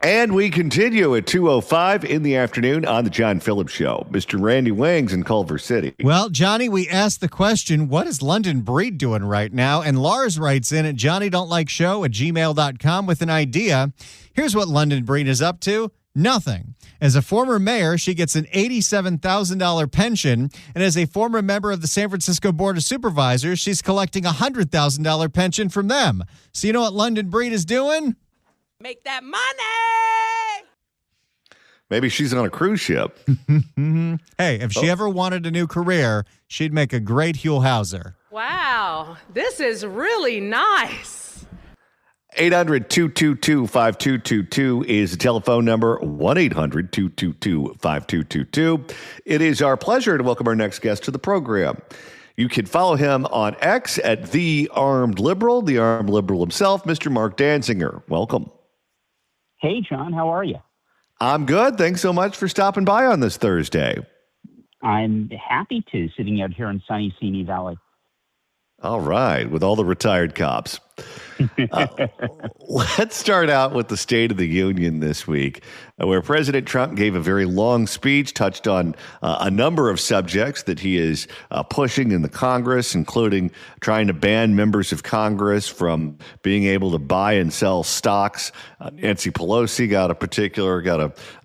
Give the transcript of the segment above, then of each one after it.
And we continue at 2:05 in the afternoon on the John Phillips Show. Mr. Randy Wings in Culver City. Well, Johnny, we asked the question, what is London Breed doing right now? And Lars writes in at johnnydon'tlikeshow@gmail.com with an idea. Here's what London Breed is up to. Nothing. As a former mayor, she gets an $87,000 pension. And as a former member of the San Francisco Board of Supervisors, she's collecting a $100,000 pension from them. So you know what London Breed is doing? Make that money. Maybe she's on a cruise ship. Hey, if she ever wanted a new career, she'd make a great Huell Hauser. Wow, this is really nice. 800-222-5222 is the telephone number, 1-800-222-5222. It is our pleasure to welcome our next guest to the program. You can follow him on X at The Armed Liberal himself, Mr. Marc Danziger. Welcome. Hey, John, how are you? I'm good. Thanks so much for stopping by on this Thursday. I'm happy to, sitting out here in sunny Simi Valley. All right, with all the retired cops. Let's start out with the State of the Union this week, where President Trump gave a very long speech, touched on a number of subjects that he is pushing in the Congress, including trying to ban members of Congress from being able to buy and sell stocks. Nancy Pelosi got a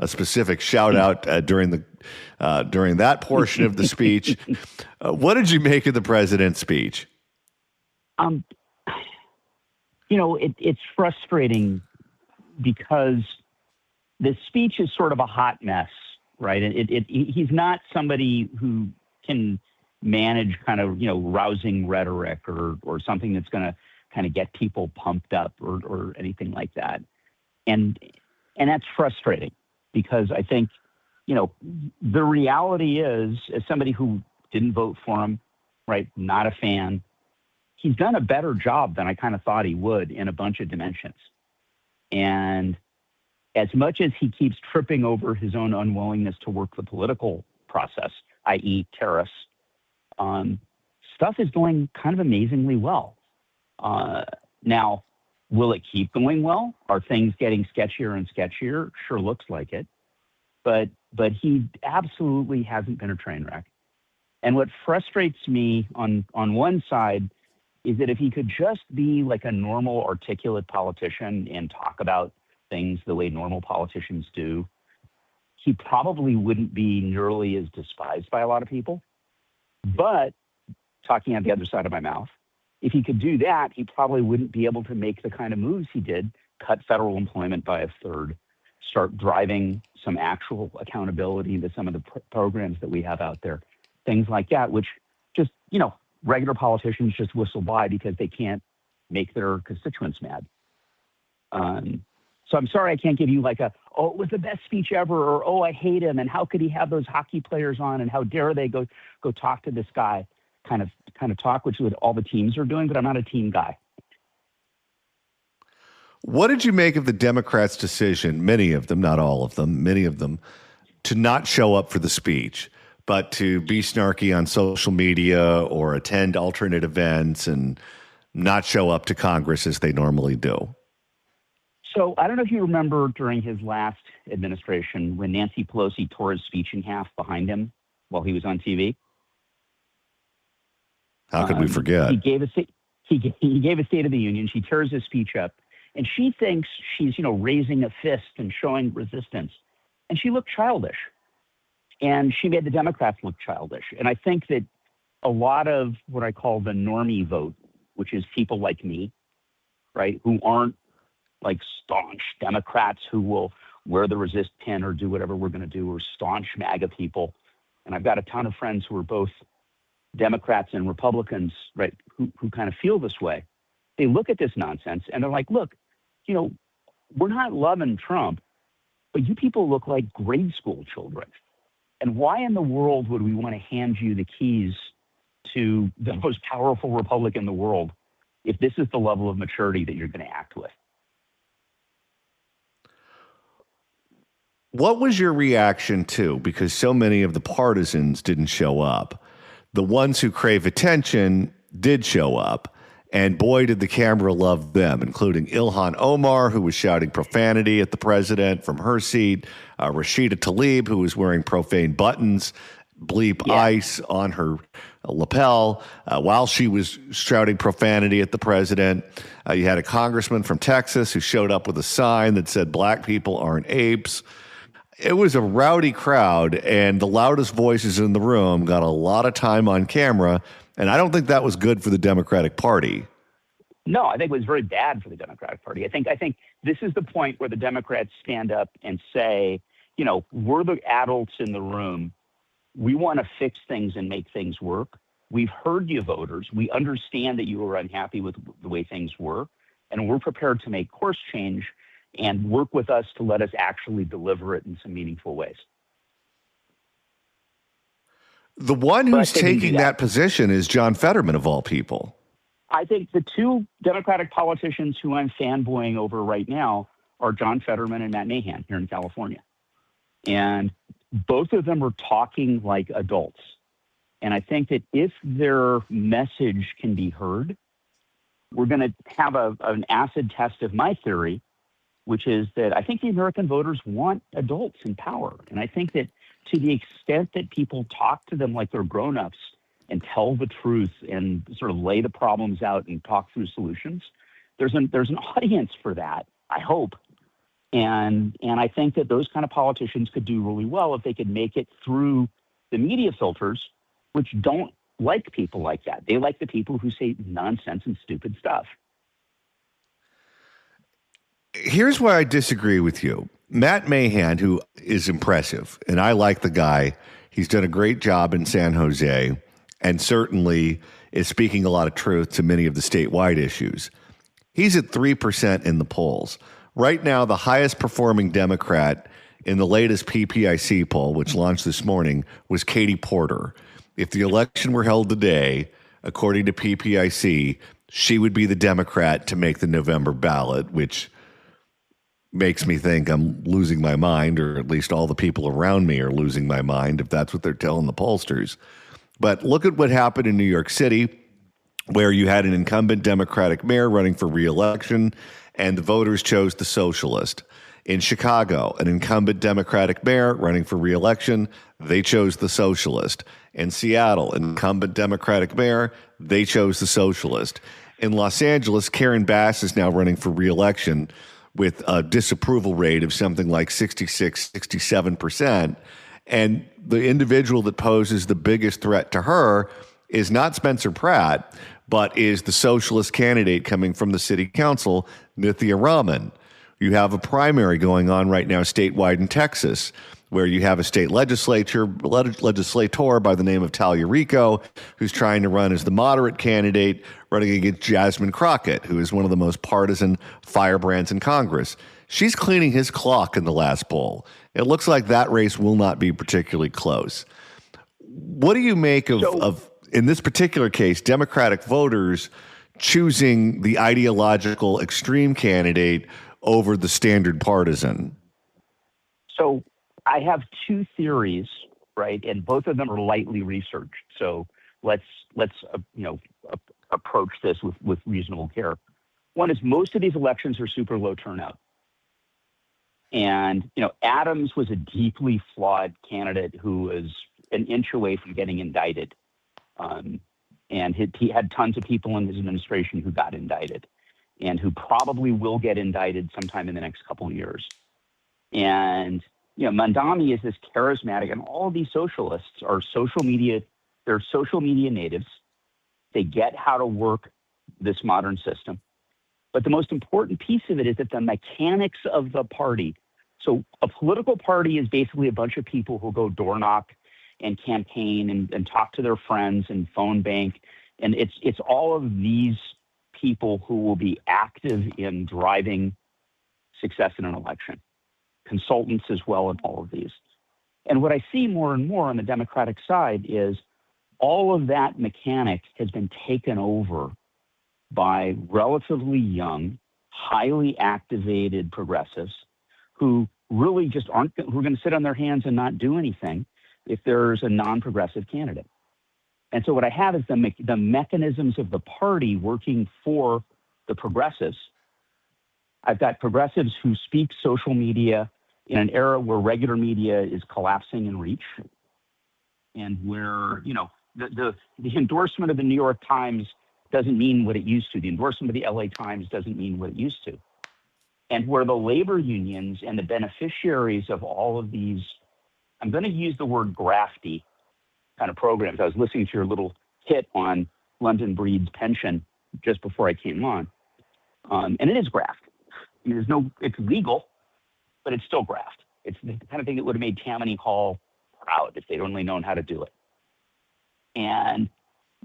specific shout out during that portion of the speech. What did you make of the president's speech? It's frustrating because the speech is sort of a hot mess, right? He's not somebody who can manage kind of, rousing rhetoric or something that's going to kind of get people pumped up or anything like that. And that's frustrating because I think, the reality is, as somebody who didn't vote for him, right, not a fan, he's done a better job than I kind of thought he would in a bunch of dimensions. And as much as he keeps tripping over his own unwillingness to work the political process, i.e. tariffs, stuff is going kind of amazingly well. Now, will it keep going well? Are things getting sketchier and sketchier? Sure looks like it. But he absolutely hasn't been a train wreck. And what frustrates me on one side is that if he could just be like a normal, articulate politician and talk about things the way normal politicians do, he probably wouldn't be nearly as despised by a lot of people. But talking out the other side of my mouth, if he could do that, he probably wouldn't be able to make the kind of moves he did, cut federal employment by a third, start driving some actual accountability into some of the programs that we have out there, things like that, which just, regular politicians just whistle by because they can't make their constituents mad. So I'm sorry I can't give you like it was the best speech ever, or, I hate him, and how could he have those hockey players on, and how dare they go talk to this guy kind of talk, which is what all the teams are doing, but I'm not a team guy. What did you make of the Democrats' decision, many of them, not all of them, many of them, to not show up for the speech, but to be snarky on social media or attend alternate events and not show up to Congress as they normally do? So I don't know if you remember during his last administration when Nancy Pelosi tore his speech in half behind him while he was on TV. How could we forget? He gave a State of the Union. She tears his speech up, and she thinks she's, raising a fist and showing resistance. And she looked childish. And she made the Democrats look childish. And I think that a lot of what I call the normie vote, which is people like me, right, who aren't like staunch Democrats who will wear the resist pin or do whatever we're going to do, or staunch MAGA people. And I've got a ton of friends who are both Democrats and Republicans, right, who kind of feel this way. They look at this nonsense and they're like, look, we're not loving Trump, but you people look like grade school children. And why in the world would we want to hand you the keys to the most powerful republic in the world if this is the level of maturity that you're going to act with? What was your reaction to, because so many of the partisans didn't show up, the ones who crave attention did show up, And boy, did the camera love them, including Ilhan Omar, who was shouting profanity at the president from her seat, Rashida Tlaib, who was wearing profane buttons, bleep ICE on her lapel while she was shouting profanity at the president. You had a congressman from Texas who showed up with a sign that said, "Black people aren't apes." It was a rowdy crowd, and the loudest voices in the room got a lot of time on camera, and I don't think that was good for the Democratic Party. No, I think it was very bad for the Democratic Party. I think this is the point where the Democrats stand up and say, you know, we're the adults in the room. We want to fix things and make things work. We've heard you, voters. We understand that you were unhappy with the way things were, and we're prepared to make course change and work with us to let us actually deliver it in some meaningful ways. The one who's taking that position is John Fetterman, of all people. I think the two Democratic politicians who I'm fanboying over right now are John Fetterman and Matt Mahan here in California. And both of them are talking like adults. And I think that if their message can be heard, we're going to have an acid test of my theory, which is that I think the American voters want adults in power. And I think that to the extent that people talk to them like they're grown-ups and tell the truth and sort of lay the problems out and talk through solutions, there's an audience for that, I hope. And I think that those kind of politicians could do really well if they could make it through the media filters, which don't like people like that. They like the people who say nonsense and stupid stuff. Here's where I disagree with you. Matt Mahan, who is impressive, and I like the guy. He's done a great job in San Jose and certainly is speaking a lot of truth to many of the statewide issues. He's at 3% in the polls. Right now, the highest performing Democrat in the latest PPIC poll, which launched this morning, was Katie Porter. If the election were held today, according to PPIC, she would be the Democrat to make the November ballot, which makes me think I'm losing my mind, or at least all the people around me are losing my mind, if that's what they're telling the pollsters. But look at what happened in New York City, where you had an incumbent Democratic mayor running for re-election, and the voters chose the socialist. In Chicago, an incumbent Democratic mayor running for re-election, they chose the socialist. In Seattle, an incumbent Democratic mayor, they chose the socialist. In Los Angeles, Karen Bass is now running for re-election with a disapproval rate of something like 66, 67%. And the individual that poses the biggest threat to her is not Spencer Pratt, but is the socialist candidate coming from the city council, Nithya Raman. You have a primary going on right now statewide in Texas, where you have a state legislator by the name of Talia Rico, who's trying to run as the moderate candidate, running against Jasmine Crockett, who is one of the most partisan firebrands in Congress. She's cleaning his clock in the last poll. It looks like that race will not be particularly close. What do you make of in this particular case, Democratic voters choosing the ideological extreme candidate over the standard partisan? So I have two theories, right, and both of them are lightly researched. So let's approach this with reasonable care. One is most of these elections are super low turnout, and Adams was a deeply flawed candidate who was an inch away from getting indicted, and he had tons of people in his administration who got indicted, and who probably will get indicted sometime in the next couple of years, and Mandami is this charismatic, and all of these socialists are social media. They're social media natives. They get how to work this modern system. But the most important piece of it is that the mechanics of the party. So a political party is basically a bunch of people who go door knock and campaign and talk to their friends and phone bank. And it's all of these people who will be active in driving success in an election. Consultants as well in all of these. And what I see more and more on the Democratic side is all of that mechanic has been taken over by relatively young, highly activated progressives who really just who are going to sit on their hands and not do anything if there's a non-progressive candidate. And so what I have is the mechanisms of the party working for the progressives. I've got progressives who speak social media in an era where regular media is collapsing in reach, and where, the endorsement of the New York Times doesn't mean what it used to. The endorsement of the LA Times doesn't mean what it used to. And where the labor unions and the beneficiaries of all of these, I'm going to use the word grafty kind of programs. I was listening to your little hit on London Breed's pension just before I came on. And it is graft. I mean, it's legal, but it's still graft. It's the kind of thing that would have made Tammany Hall proud if they'd only known how to do it. And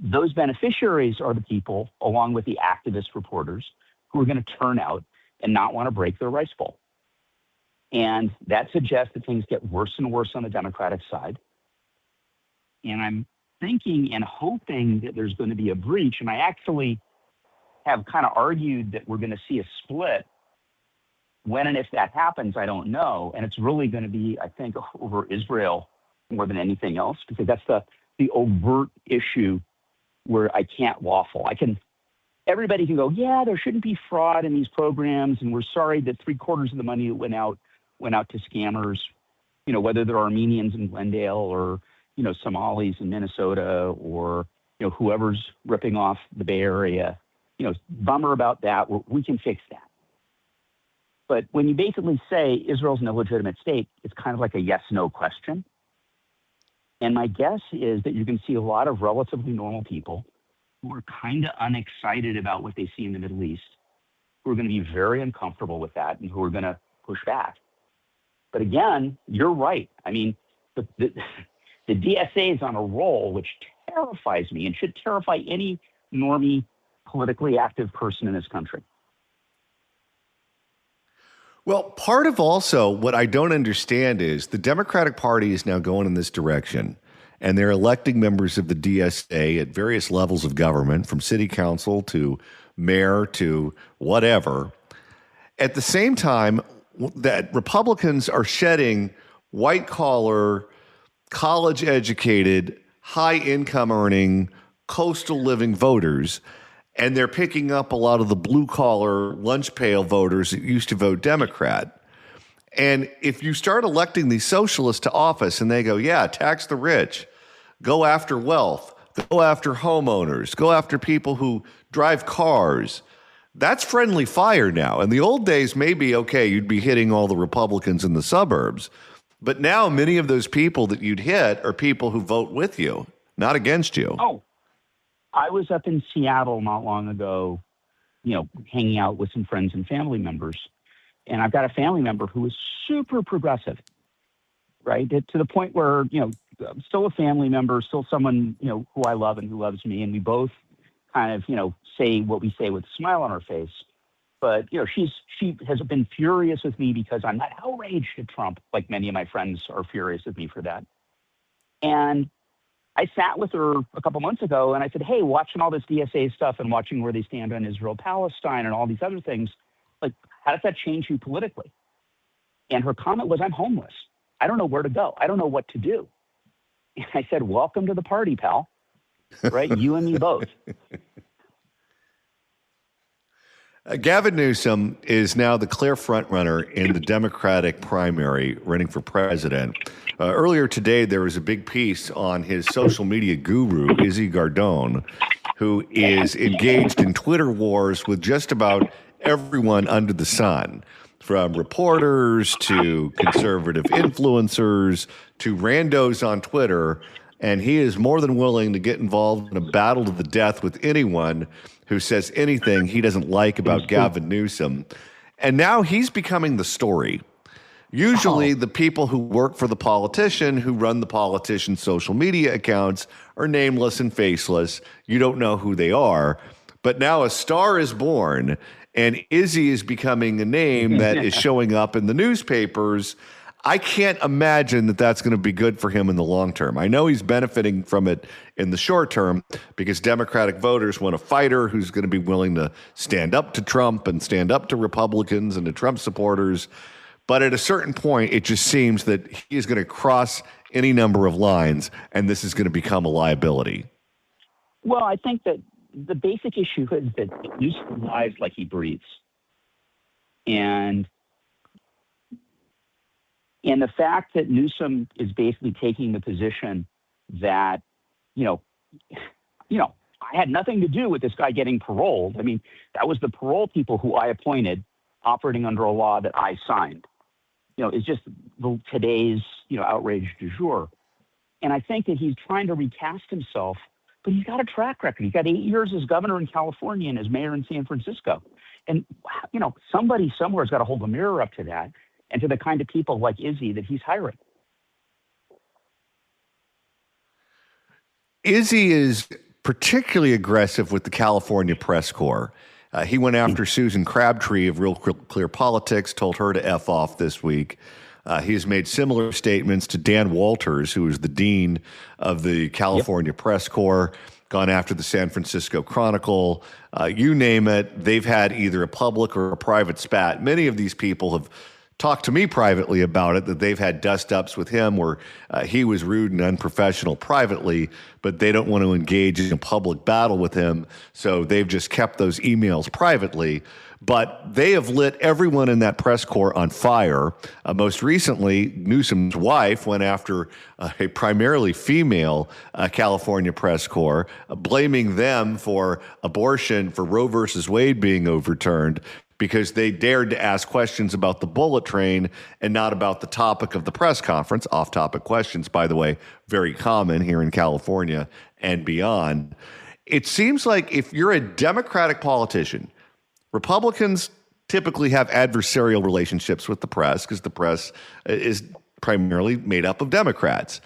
those beneficiaries are the people, along with the activist reporters, who are going to turn out and not want to break their rice bowl. And that suggests that things get worse and worse on the Democratic side. And I'm thinking and hoping that there's going to be a breach. And I actually have kind of argued that we're going to see a split. When and if that happens, I don't know. And it's really going to be, I think, over Israel more than anything else, because that's the overt issue where I can't waffle. Everybody can go, yeah, there shouldn't be fraud in these programs, and we're sorry that 3/4 of the money that went out to scammers, whether they're Armenians in Glendale or, Somalis in Minnesota or, whoever's ripping off the Bay Area. Bummer about that. We can fix that. But when you basically say Israel's an illegitimate state, it's kind of like a yes/no question. And my guess is that you can see a lot of relatively normal people who are kind of unexcited about what they see in the Middle East, who are going to be very uncomfortable with that and who are going to push back. But again, you're right. I mean, the DSA is on a roll, which terrifies me and should terrify any normie, politically active person in this country. Well, part of also what I don't understand is the Democratic Party is now going in this direction, and they're electing members of the DSA at various levels of government, from city council to mayor to whatever. At the same time that Republicans are shedding white-collar, college-educated, high-income earning, coastal living voters, and they're picking up a lot of the blue-collar, lunch pail voters that used to vote Democrat. And if you start electing these socialists to office and they go, yeah, tax the rich, go after wealth, go after homeowners, go after people who drive cars, that's friendly fire now. In the old days, maybe, okay, you'd be hitting all the Republicans in the suburbs. But now many of those people that you'd hit are people who vote with you, not against you. Oh, I was up in Seattle not long ago, hanging out with some friends and family members. And I've got a family member who is super progressive, right? To the point where, I'm still a family member, still someone, who I love and who loves me. And we both kind of, say what we say with a smile on our face. But, she has been furious with me because I'm not outraged at Trump, like many of my friends are furious with me for that. And I sat with her a couple months ago and I said, hey, watching all this DSA stuff and watching where they stand on Israel-Palestine and all these other things, like, how does that change you politically? And her comment was, I'm homeless. I don't know where to go. I don't know what to do. And I said, welcome to the party, pal. Right? You and me both. Gavin Newsom is now the clear frontrunner in the Democratic primary running for president. Earlier today, there was a big piece on his social media guru, Izzy Gardone, who is engaged in Twitter wars with just about everyone under the sun, from reporters to conservative influencers to randos on Twitter. And he is more than willing to get involved in a battle to the death with anyone who says anything he doesn't like about Gavin Newsom. And now he's becoming the story. Usually the people who work for the politician, who run the politician's social media accounts, are nameless and faceless. You don't know who they are. But now a star is born, and Izzy is becoming a name that is showing up in the newspapers. I can't imagine that that's going to be good for him in the long term. I know he's benefiting from it in the short term because Democratic voters want a fighter who's going to be willing to stand up to Trump and stand up to Republicans and to Trump supporters. But at a certain point, it just seems that he is going to cross any number of lines, and this is going to become a liability. Well, I think that the basic issue is that Newsom lies like he breathes. And the fact that Newsom is basically taking the position that, you know, I had nothing to do with this guy getting paroled. I mean, that was the parole people who I appointed operating under a law that I signed. Is just today's, outrage du jour. And I think that he's trying to recast himself, but he's got a track record. He's got 8 years as governor in California and as mayor in San Francisco. And, somebody somewhere has got to hold a mirror up to that and to the kind of people like Izzy that he's hiring. Izzy is particularly aggressive with the California press corps. He went after Susan Crabtree of Real Clear Politics, told her to F off this week. He has made similar statements to Dan Walters, who is the dean of the California press corps, gone after the San Francisco Chronicle. You name it, they've had either a public or a private spat. Many of these people have talked to me privately about it, that they've had dust-ups with him where he was rude and unprofessional privately, but they don't want to engage in a public battle with him, so they've just kept those emails privately. But they have lit everyone in that press corps on fire. Most recently, Newsom's wife went after a primarily female California press corps, blaming them for abortion, for Roe versus Wade being overturned, because they dared to ask questions about the bullet train and not about the topic of the press conference. Off-topic questions, by the way, very common here in California and beyond. It seems like if you're a Democratic politician, Republicans typically have adversarial relationships with the press because the press is primarily made up of Democrats.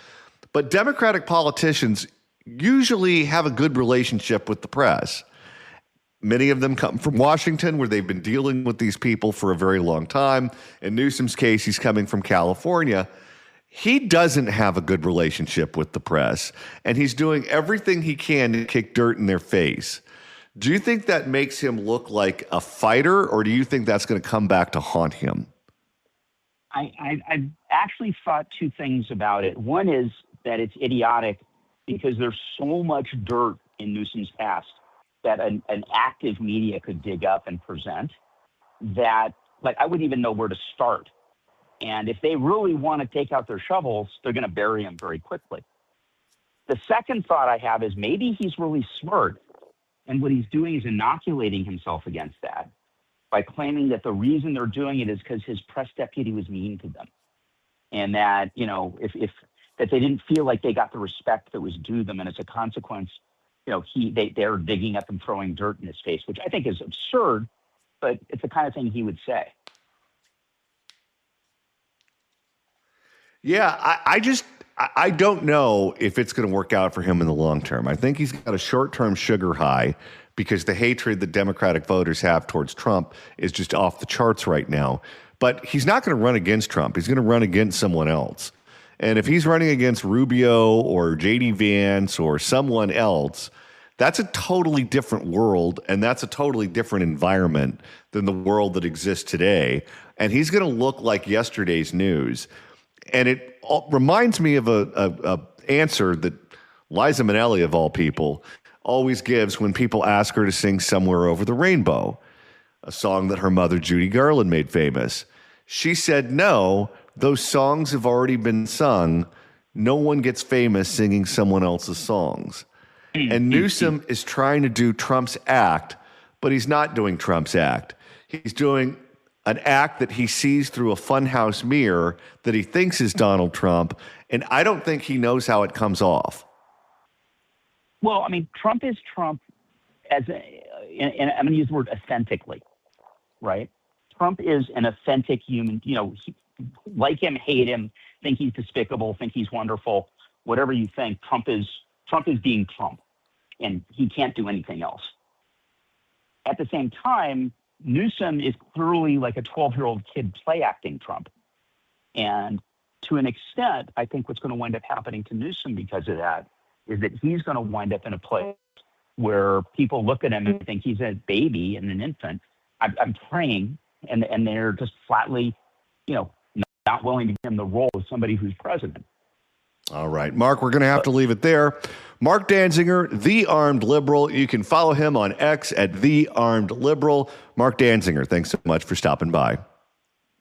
But Democratic politicians usually have a good relationship with the press. Many of them come from Washington, where they've been dealing with these people for a very long time. In Newsom's case, he's coming from California. He doesn't have a good relationship with the press, and he's doing everything he can to kick dirt in their face. Do you think that makes him look like a fighter, or do you think that's going to come back to haunt him? I've actually thought two things about it. One is that it's idiotic because there's so much dirt in Newsom's past that an active media could dig up and present that, I wouldn't even know where to start. And if they really want to take out their shovels, they're going to bury him very quickly. The second thought I have is maybe he's really smart, and what he's doing is inoculating himself against that by claiming that the reason they're doing it is because his press deputy was mean to them. And that, if that they didn't feel like they got the respect that was due them, and as a consequence, they're digging up and throwing dirt in his face, which I think is absurd, but it's the kind of thing he would say. Yeah, I don't know if it's going to work out for him in the long term. I think he's got a short-term sugar high because the hatred that Democratic voters have towards Trump is just off the charts right now. But he's not going to run against Trump. He's going to run against someone else. And if he's running against Rubio or J.D. Vance or someone else, that's a totally different world, and that's a totally different environment than the world that exists today. And he's going to look like yesterday's news. And it reminds me of a answer that Liza Minnelli, of all people, always gives when people ask her to sing Somewhere Over the Rainbow, a song that her mother, Judy Garland, made famous. She said, no, those songs have already been sung. No one gets famous singing someone else's songs. And Newsom is trying to do Trump's act, but he's not doing Trump's act. He's doing an act that he sees through a funhouse mirror that he thinks is Donald Trump, and I don't think he knows how it comes off. Well, I mean, Trump is Trump and I'm going to use the word authentically, right? Trump is an authentic human, like him, hate him, think he's despicable, think he's wonderful, whatever you think, Trump is being Trump, and he can't do anything else. At the same time, Newsom is clearly like a 12-year-old kid play acting Trump. And to an extent, I think what's going to wind up happening to Newsom because of that is that he's going to wind up in a place where people look at him and think he's a baby and an infant. I'm praying, and they're just flatly, not willing to give him the role of somebody who's president. All right, Mark, we're going to have to leave it there. Marc Danziger, The Armed Liberal. You can follow him on X at The Armed Liberal. Marc Danziger, thanks so much for stopping by.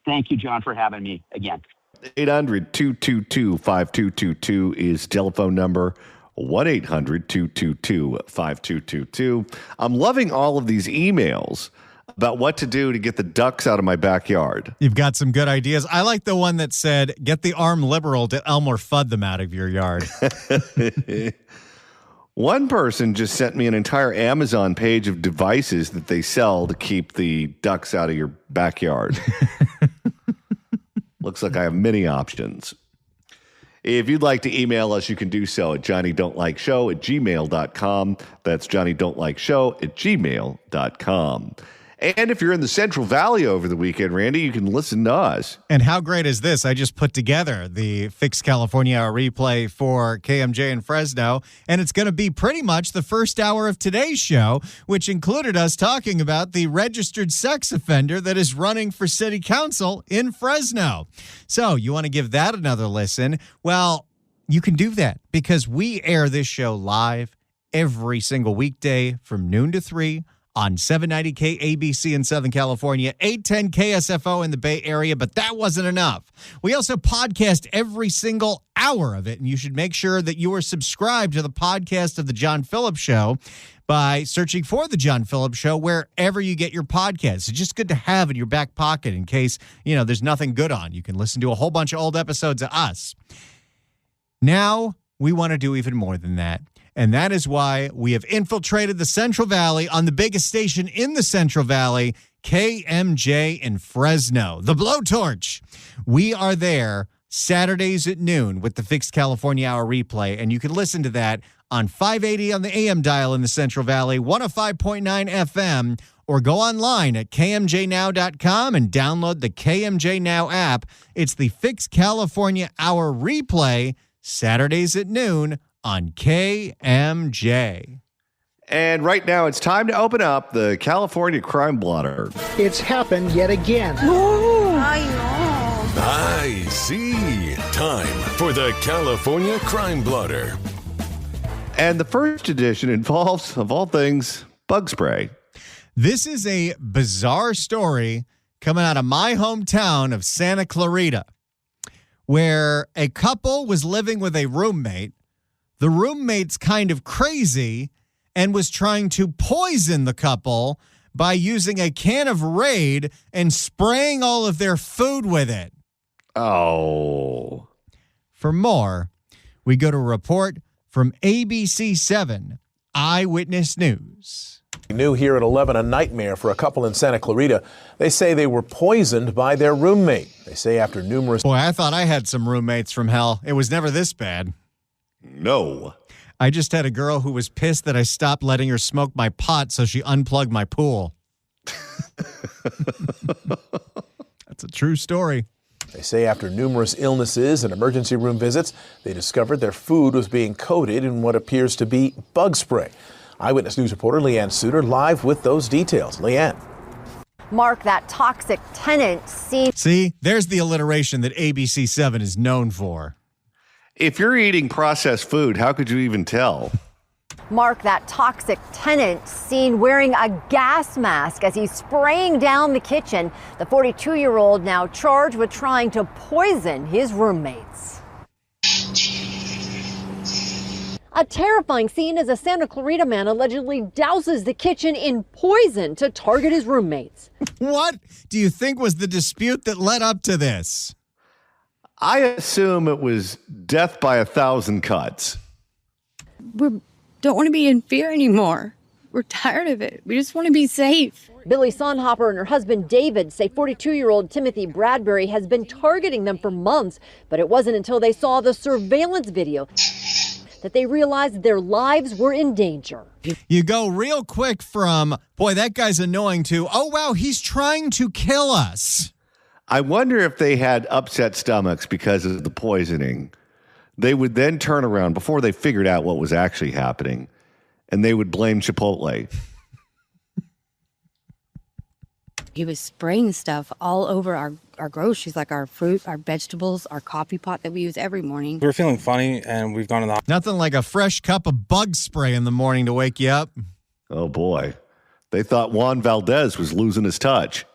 Thank you, John, for having me again. 800-222-5222 is telephone number. 1-800-222-5222. I'm loving all of these emails about what to do to get the ducks out of my backyard. You've got some good ideas. I like the one that said, get the armed liberal to Elmer Fudd them out of your yard. One person just sent me an entire Amazon page of devices that they sell to keep the ducks out of your backyard. Looks like I have many options. If you'd like to email us, you can do so at johnnydon'tlikeshow@gmail.com. That's johnnydon'tlikeshow@gmail.com. And if you're in the Central Valley over the weekend, Randy, you can listen to us. And how great is this? I just put together the Fix California Hour replay for KMJ in Fresno, and it's going to be pretty much the first hour of today's show, which included us talking about the registered sex offender that is running for city council in Fresno. So you want to give that another listen? Well, you can do that because we air this show live every single weekday from noon to 3 on 790 KABC in Southern California, 810 KSFO in the Bay Area, but that wasn't enough. We also podcast every single hour of it, and you should make sure that you are subscribed to the podcast of The John Phillips Show by searching for The John Phillips Show wherever you get your podcasts. It's just good to have in your back pocket in case, there's nothing good on. You can listen to a whole bunch of old episodes of us. Now, we want to do even more than that. And that is why we have infiltrated the Central Valley on the biggest station in the Central Valley, KMJ in Fresno, the Blowtorch. We are there Saturdays at noon with the Fixed California Hour replay, and you can listen to that on 580 on the AM dial in the Central Valley, 105.9 FM, or go online at kmjnow.com and download the KMJ Now app. It's the Fixed California Hour replay, Saturdays at noon on KMJ. And right now it's time to open up the California Crime Blotter. It's happened yet again. I see. Time for the California Crime Blotter. And the first edition involves, of all things, bug spray. This is a bizarre story coming out of my hometown of Santa Clarita, where a couple was living with a roommate. The roommate's kind of crazy and was trying to poison the couple by using a can of Raid and spraying all of their food with it. Oh. For more, we go to a report from ABC7 Eyewitness News. New here at 11, a nightmare for a couple in Santa Clarita. They say they were poisoned by their roommate. They say after numerous... Boy, I thought I had some roommates from hell. It was never this bad. No. I just had a girl who was pissed that I stopped letting her smoke my pot, so she unplugged my pool. That's a true story. They say after numerous illnesses and emergency room visits, they discovered their food was being coated in what appears to be bug spray. Eyewitness News reporter Leanne Suter live with those details. Leanne. Mark, that toxic tenant seen... See, there's the alliteration that ABC7 is known for. If you're eating processed food, how could you even tell? Mark, that toxic tenant seen wearing a gas mask as he's spraying down the kitchen. The 42-year-old now charged with trying to poison his roommates. A terrifying scene as a Santa Clarita man allegedly douses the kitchen in poison to target his roommates. What do you think was the dispute that led up to this? I assume it was death by 1,000 cuts. We don't want to be in fear anymore. We're tired of it. We just want to be safe. Billy Sonhopper and her husband David say 42-year-old Timothy Bradbury has been targeting them for months, but it wasn't until they saw the surveillance video that they realized their lives were in danger. You go real quick from, boy, that guy's annoying, to, oh, wow, he's trying to kill us. I wonder if they had upset stomachs because of the poisoning. They would then turn around before they figured out what was actually happening, and they would blame Chipotle. He was spraying stuff all over our groceries, like our fruit, our vegetables, our coffee pot that we use every morning. We were feeling funny, and we've gone to the Nothing like a fresh cup of bug spray in the morning to wake you up. Oh, boy. They thought Juan Valdez was losing his touch.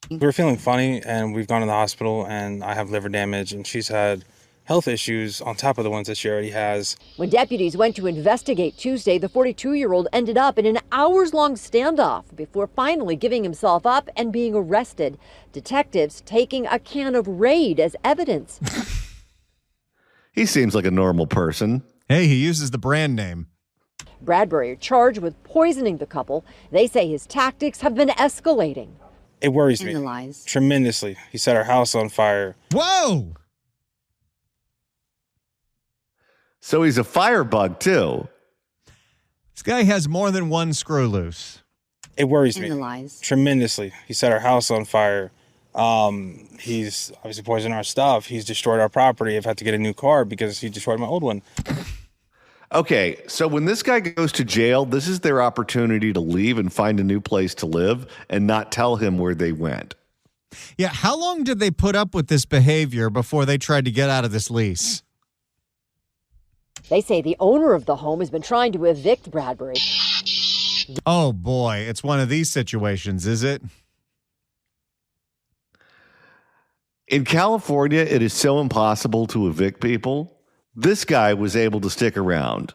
We were feeling funny, and we've gone to the hospital, and I have liver damage, and she's had health issues on top of the ones that she already has. When deputies went to investigate Tuesday, the 42-year-old ended up in an hours-long standoff before finally giving himself up and being arrested. Detectives taking a can of Raid as evidence. He seems like a normal person. Hey, he uses the brand name. Bradbury charged with poisoning the couple. They say his tactics have been escalating. It worries me Analyze. tremendously. He set our house on fire. Whoa! So he's a firebug, too. This guy has more than one screw loose. It worries me Analyze. tremendously. He set our house on fire. He's obviously poisoned our stuff. He's destroyed our property. I've had to get a new car because he destroyed my old one. Okay, so when this guy goes to jail, this is their opportunity to leave and find a new place to live and not tell him where they went. Yeah, how long did they put up with this behavior before they tried to get out of this lease? They say the owner of the home has been trying to evict Bradbury. Oh, boy, it's one of these situations, is it? In California, it is so impossible to evict people. This guy was able to stick around.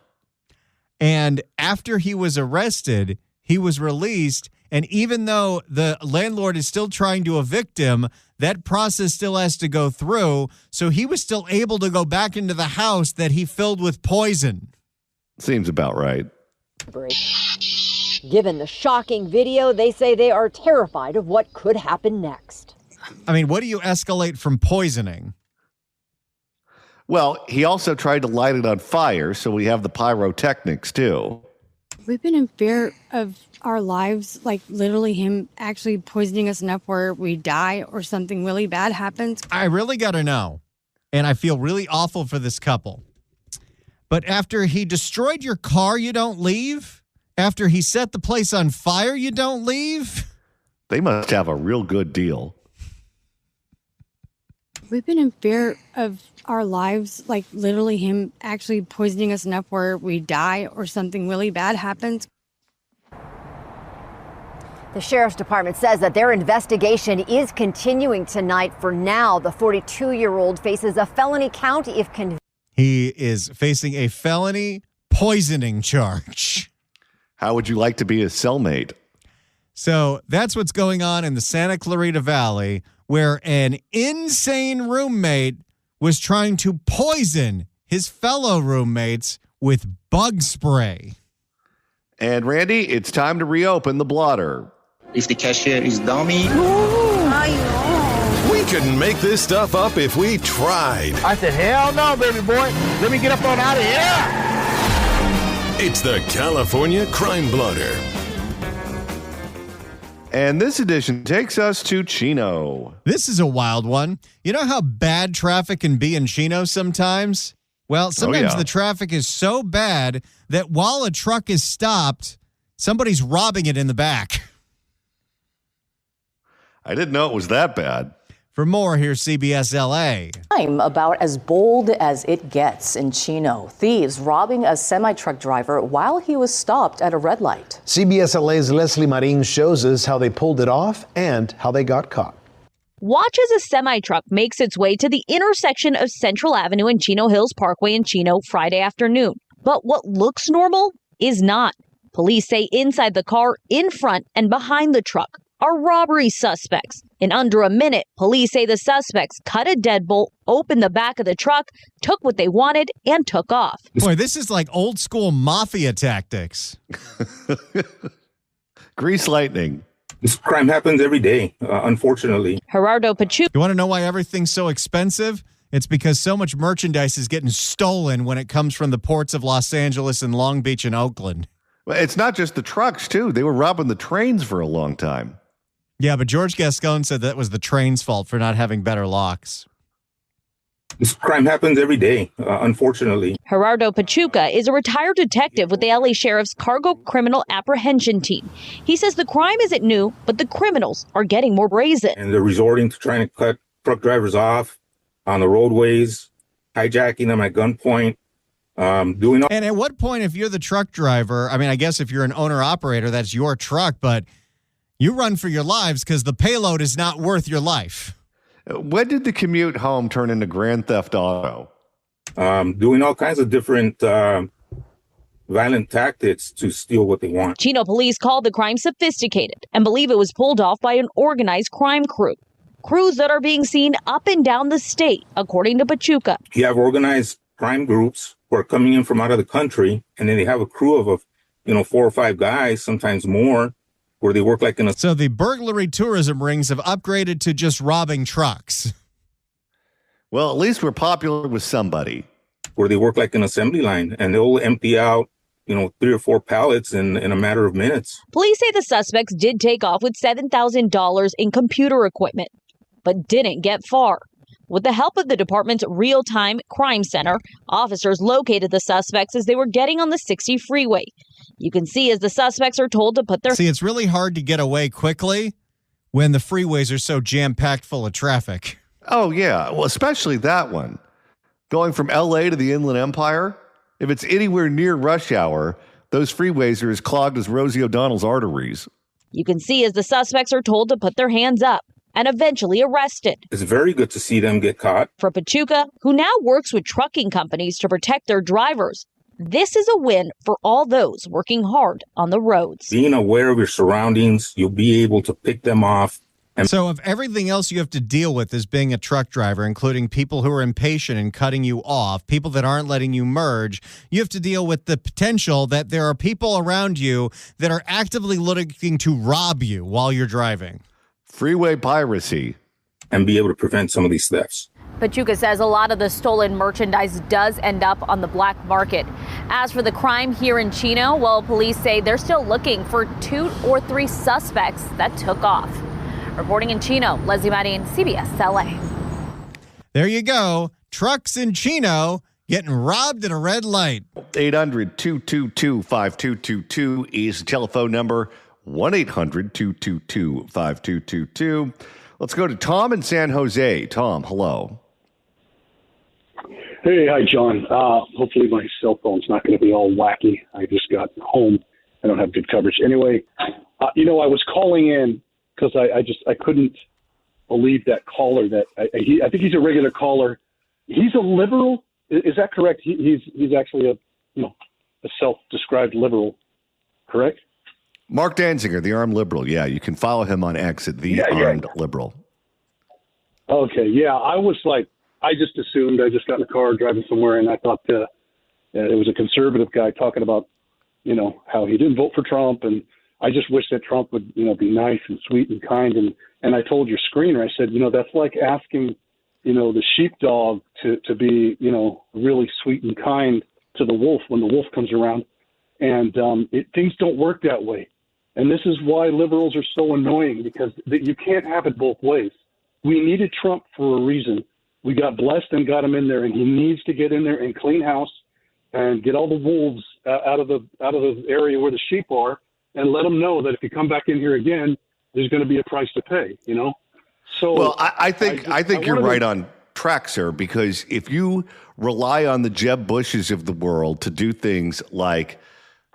And after he was arrested, he was released. And even though the landlord is still trying to evict him, that process still has to go through. So he was still able to go back into the house that he filled with poison. Seems about right. Given the shocking video, they say they are terrified of what could happen next. I mean, what do you escalate from poisoning? Well, he also tried to light it on fire, so we have the pyrotechnics, too. We've been in fear of our lives, like literally him actually poisoning us enough where we die or something really bad happens. I really got to know, and I feel really awful for this couple. But after he destroyed your car, you don't leave? After he set the place on fire, you don't leave? They must have a real good deal. We've been in fear of our lives, like literally him actually poisoning us enough where we die or something really bad happens. The sheriff's department says that their investigation is continuing tonight. For now, the 42-year-old faces a felony count if convicted. He is facing a felony poisoning charge. How would you like to be his cellmate? So that's what's going on in the Santa Clarita Valley, where an insane roommate was trying to poison his fellow roommates with bug spray. And Randy, it's time to reopen the blotter. If the cashier is dummy. We couldn't make this stuff up if we tried. I said, hell no, baby boy. Let me get up on out of here. It's the California Crime Blotter. And this edition takes us to Chino. This is a wild one. You know how bad traffic can be in Chino sometimes? Well, sometimes the traffic is so bad that while a truck is stopped, somebody's robbing it in the back. I didn't know it was that bad. For more, here's CBS LA. I'm about as bold as it gets in Chino. Thieves robbing a semi-truck driver while he was stopped at a red light. CBS LA's Leslie Marin shows us how they pulled it off and how they got caught. Watch as a semi-truck makes its way to the intersection of Central Avenue and Chino Hills Parkway in Chino Friday afternoon. But what looks normal is not. Police say inside the car, in front, and behind the truck are robbery suspects. In under a minute, police say the suspects cut a deadbolt, opened the back of the truck, took what they wanted, and took off. Boy, this is like old school mafia tactics. Grease lightning. This crime happens every day, unfortunately. Gerardo Pachuca. You want to know why everything's so expensive? It's because so much merchandise is getting stolen when it comes from the ports of Los Angeles and Long Beach and Oakland. Well, it's not just the trucks, too. They were robbing the trains for a long time. Yeah, but George Gascon said that was the train's fault for not having better locks. This crime happens every day, unfortunately. Gerardo Pachuca is a retired detective with the LA Sheriff's Cargo Criminal Apprehension Team. He says the crime isn't new, but the criminals are getting more brazen. And they're resorting to trying to cut truck drivers off on the roadways, hijacking them at gunpoint, doing all. And at what point, if you're the truck driver, I mean, I guess if you're an owner-operator, that's your truck, but you run for your lives because the payload is not worth your life. When did the commute home turn into Grand Theft Auto? Doing all kinds of different violent tactics to steal what they want. Chino police called the crime sophisticated and believe it was pulled off by an organized crime crew. Crews that are being seen up and down the state, according to Pachuca. You have organized crime groups who are coming in from out of the country, and then they have a crew of 4 or 5 guys, sometimes more, where they work like in a... So the burglary tourism rings have upgraded to just robbing trucks. Well, at least we're popular with somebody. Where they work like an assembly line, and they'll empty out 3 or 4 pallets in a matter of minutes. Police say the suspects did take off with $7,000 in computer equipment, but didn't get far. With the help of the department's real-time crime center, officers located the suspects as they were getting on the 60 freeway. You can see as the suspects are told to put their... See, it's really hard to get away quickly when the freeways are so jam-packed full of traffic. Oh, yeah. Well, especially that one. Going from L.A. to the Inland Empire, if it's anywhere near rush hour, those freeways are as clogged as Rosie O'Donnell's arteries. You can see as the suspects are told to put their hands up and eventually arrested. It's very good to see them get caught. For Pachuca, who now works with trucking companies to protect their drivers, this is a win for all those working hard on the roads. Being aware of your surroundings, you'll be able to pick them off. So if everything else you have to deal with is being a truck driver, including people who are impatient and cutting you off, people that aren't letting you merge, you have to deal with the potential that there are people around you that are actively looking to rob you while you're driving. Freeway piracy. And be able to prevent some of these thefts. Pachuca says a lot of the stolen merchandise does end up on the black market. As for the crime here in Chino, well, police say they're still looking for 2 or 3 suspects that took off. Reporting in Chino, Leslie Marin, CBS LA. There you go. Trucks in Chino getting robbed at a red light. 800-222-5222 is the telephone number. 1-800-222-5222. Let's go to Tom in San Jose. Tom, hello. Hey, hi, John. Hopefully my cell phone's not going to be all wacky. I just got home. I don't have good coverage. Anyway, I was calling in because I couldn't believe that caller. That I think he's a regular caller. He's a liberal. Is that correct? He's actually a self-described liberal, correct? Marc Danziger, the armed liberal. Yeah, you can follow him on X at the armed liberal. Okay, yeah. I was like, I just assumed. I just got in the car driving somewhere, and I thought it was a conservative guy talking about, how he didn't vote for Trump, and I just wish that Trump would, be nice and sweet and kind. And I told your screener, I said, that's like asking, the sheepdog to be, really sweet and kind to the wolf when the wolf comes around. And things don't work that way. And this is why liberals are so annoying, because you can't have it both ways. We needed Trump for a reason. We got blessed and got him in there, and he needs to get in there and clean house and get all the wolves out of the area where the sheep are, and let them know that if you come back in here again, there's going to be a price to pay. So well, I think you're right on track, sir, because if you rely on the Jeb Bushes of the world to do things like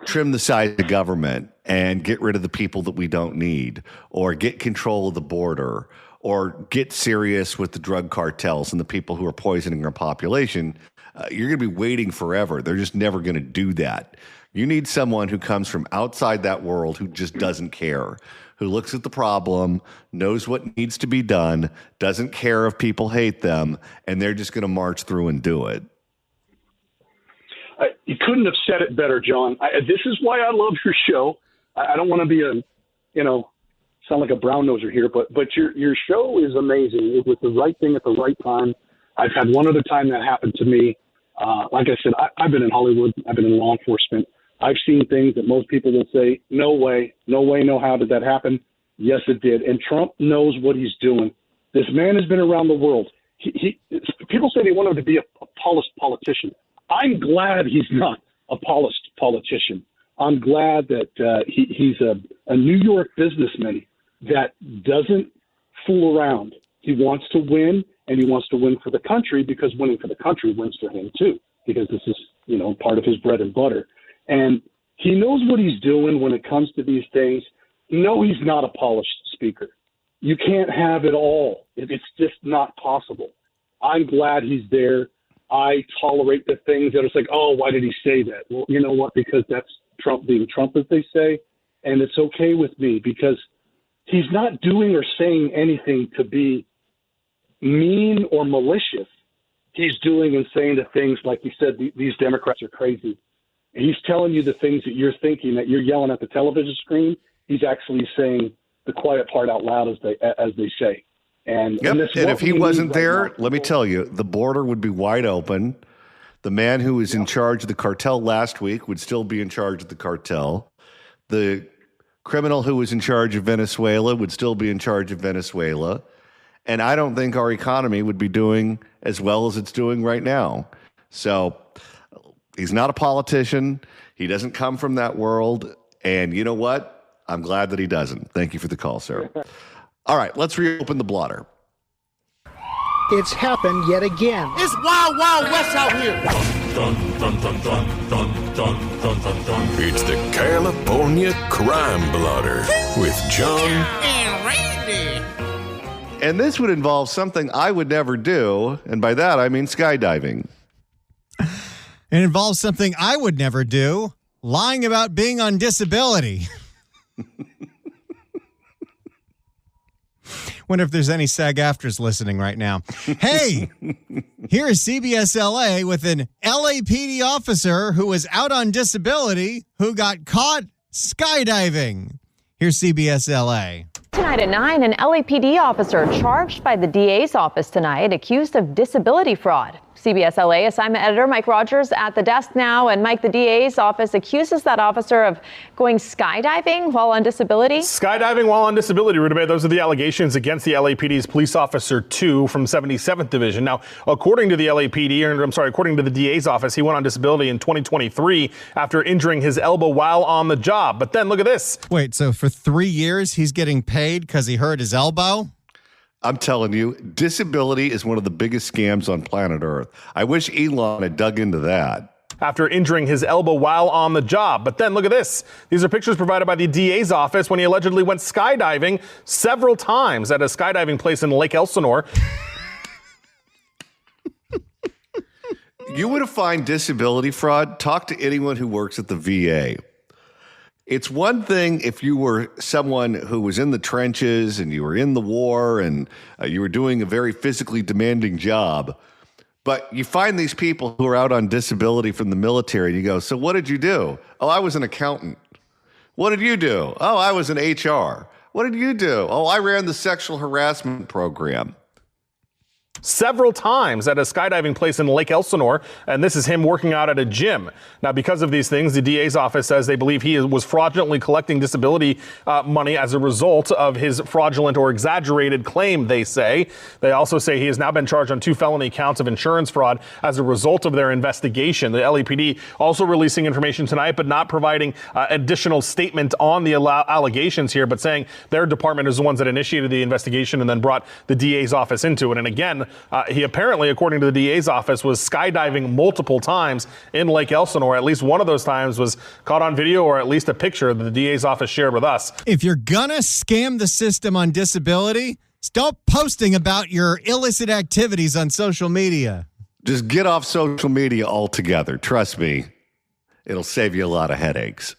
trim the size of government and get rid of the people that we don't need, or get control of the border, or get serious with the drug cartels and the people who are poisoning our population, you're going to be waiting forever. They're just never going to do that. You need someone who comes from outside that world, who just doesn't care, who looks at the problem, knows what needs to be done, doesn't care if people hate them, and they're just going to march through and do it. You couldn't have said it better, John. This is why I love your show. I don't want to be sound like a brown noser here, but your show is amazing. It was the right thing at the right time. I've had one other time that happened to me. Like I said, I've been in Hollywood. I've been in law enforcement. I've seen things that most people will say, no way, no how did that happen? Yes, it did. And Trump knows what he's doing. This man has been around the world. people say they want him to be a polished politician. I'm glad he's not a polished politician. I'm glad that he's a New York businessman that doesn't fool around. He wants to win, and he wants to win for the country, because winning for the country wins for him too, because this is, part of his bread and butter. And he knows what he's doing when it comes to these things. No, he's not a polished speaker. You can't have it all. It's just not possible. I'm glad he's there. I tolerate the things that it's like, oh, why did he say that? Well, you know what? Because that's Trump being Trump, as they say. And it's okay with me, because he's not doing or saying anything to be mean or malicious. He's doing and saying the things like he said, these Democrats are crazy. He's telling you the things that you're thinking, that you're yelling at the television screen. He's actually saying the quiet part out loud, as they say. And if he wasn't there, let me tell you, the border would be wide open. The man who was in charge of the cartel last week would still be in charge of the cartel. The criminal who was in charge of Venezuela would still be in charge of Venezuela. And I don't think our economy would be doing as well as it's doing right now. So he's not a politician. He doesn't come from that world. And you know what? I'm glad that he doesn't. Thank you for the call, sir. All right, let's reopen the blotter. It's happened yet again. It's Wild Wild West out here. It's the California Crime Blotter with John and Randy. And this would involve something I would never do, and by that I mean skydiving. It involves something I would never do, lying about being on disability. Wonder if there's any SAG-AFTRAs listening right now. Hey, here is CBS LA with an LAPD officer who was out on disability who got caught skydiving. Here's CBS LA. Tonight at 9, an LAPD officer charged by the DA's office tonight accused of disability fraud. CBS LA assignment editor Mike Rogers at the desk now. And Mike, the DA's office accuses that officer of going skydiving while on disability. Skydiving while on disability, Rudabeh. Those are the allegations against the LAPD's police officer 2 from 77th Division. Now, according to the according to the DA's office, he went on disability in 2023 after injuring his elbow while on the job. But then look at this. Wait, so for 3 years he's getting paid because he hurt his elbow? I'm telling you, disability is one of the biggest scams on planet Earth. I wish Elon had dug into that. After injuring his elbow while on the job. But then look at this. These are pictures provided by the DA's office when he allegedly went skydiving several times at a skydiving place in Lake Elsinore. You want to find disability fraud? Talk to anyone who works at the VA. It's one thing if you were someone who was in the trenches and you were in the war and you were doing a very physically demanding job, but you find these people who are out on disability from the military and you go, so what did you do? Oh, I was an accountant. What did you do? Oh, I was an HR. What did you do? Oh, I ran the sexual harassment program. Several times at a skydiving place in Lake Elsinore, and this is him working out at a gym. Now, because of these things, the DA's office says they believe he was fraudulently collecting disability money as a result of his fraudulent or exaggerated claim, they say. They also say he has now been charged on 2 felony counts of insurance fraud as a result of their investigation. The LAPD also releasing information tonight, but not providing additional statement on the allegations here, but saying their department is the ones that initiated the investigation and then brought the DA's office into it. And again, he apparently, according to the DA's office, was skydiving multiple times in Lake Elsinore. At least one of those times was caught on video, or at least a picture that the DA's office shared with us. If you're gonna scam the system on disability, stop posting about your illicit activities on social media. Just get off social media altogether. Trust me, it'll save you a lot of headaches.